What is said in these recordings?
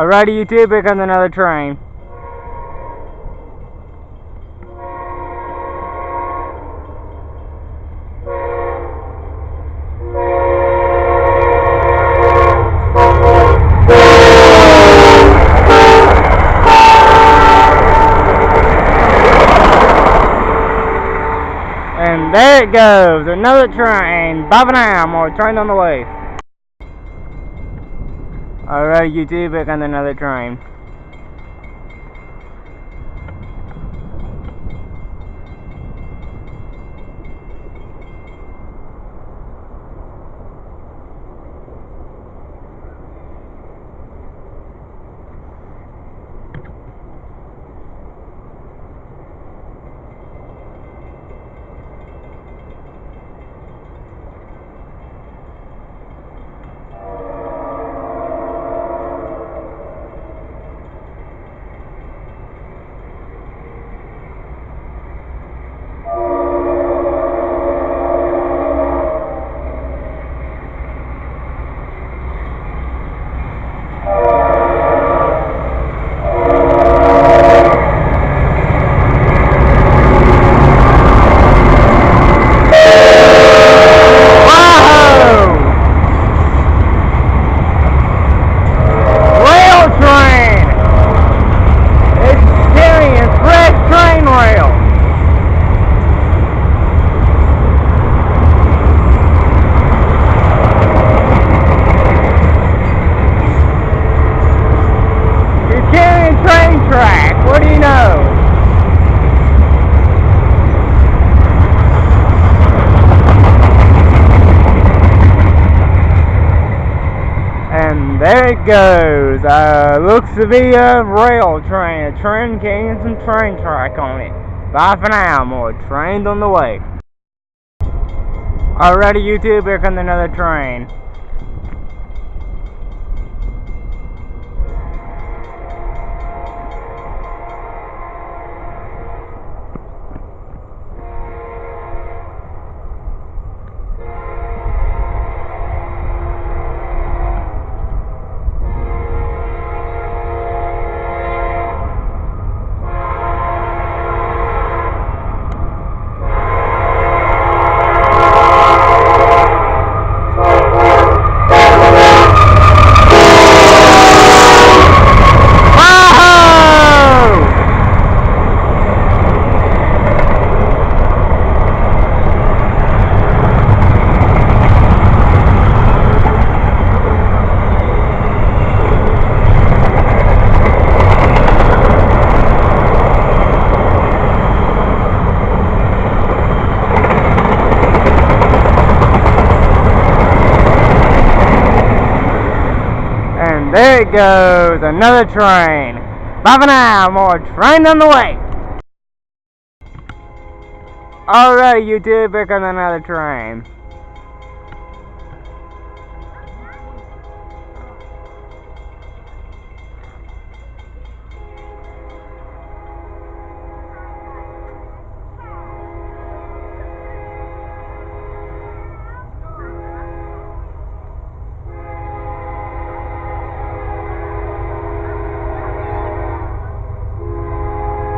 Alrighty, YouTube, here comes another train. And there it goes, another train. Bye for now, more train on the way. Alright, YouTube, here comes another train. What do you know? And there it goes. Looks to be a rail train. A train carrying some train track on it. Bye for now. More trains on the way. Alrighty, YouTube. Here comes another train. There it goes, another train. Bye for now, more train on the way. Alright, YouTube, here comes another train.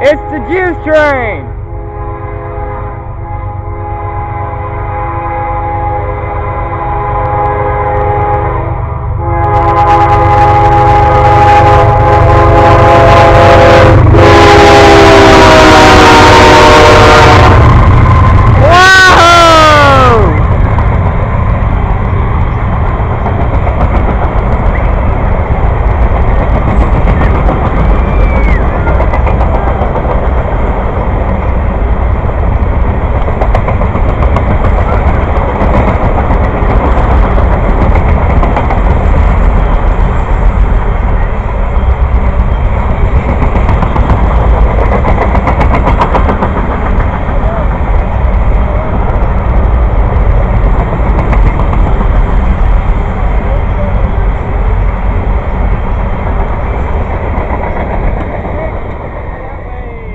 It's the juice train!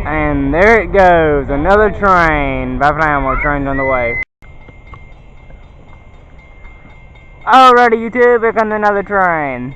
And there it goes, another train. Bye for now, more trains on the way. Alrighty, YouTube, here comes another train.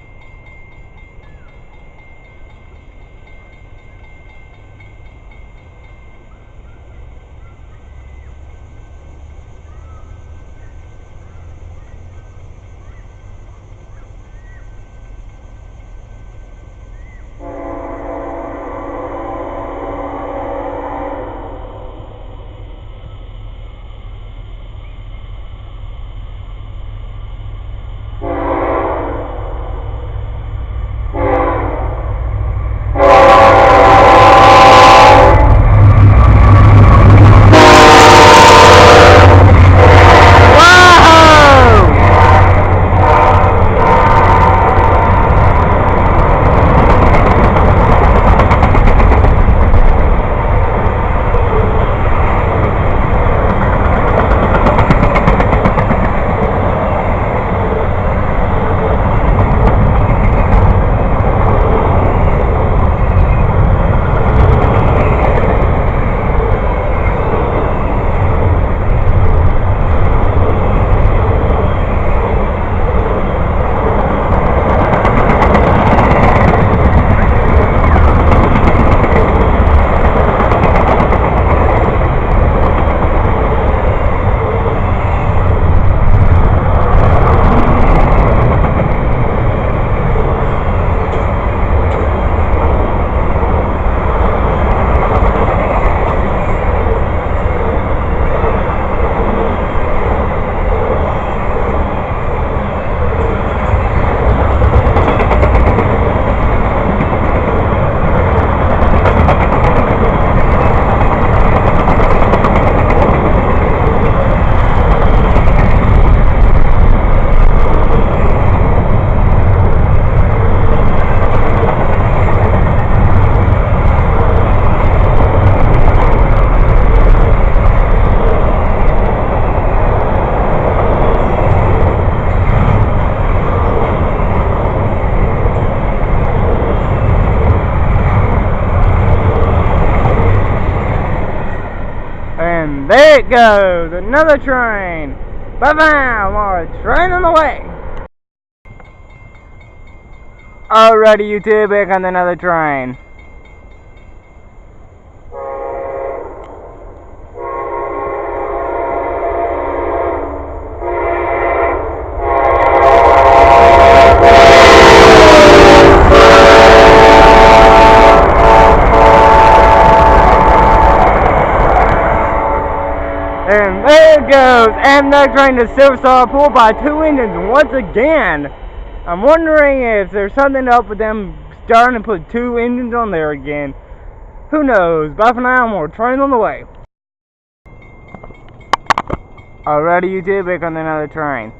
And there it goes, another train. Bye-bye, more train on the way. Alrighty, YouTube, back on another train. And there it goes, and they're trying to Silverstar pulled by two engines once again. I'm wondering if there's something up with them starting to put two engines on there again. Who knows? Bye for now, more trains on the way. Alrighty, YouTube, back on another train.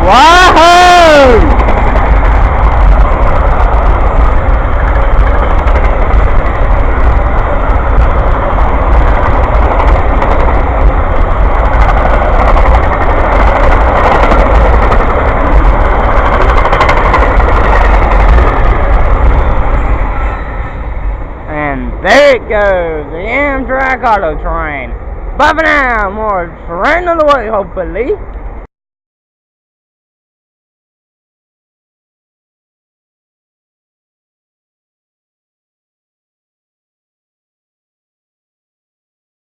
Wahoo! And there it goes, the Amtrak Auto Train. Bye for now, more train on the way, hopefully.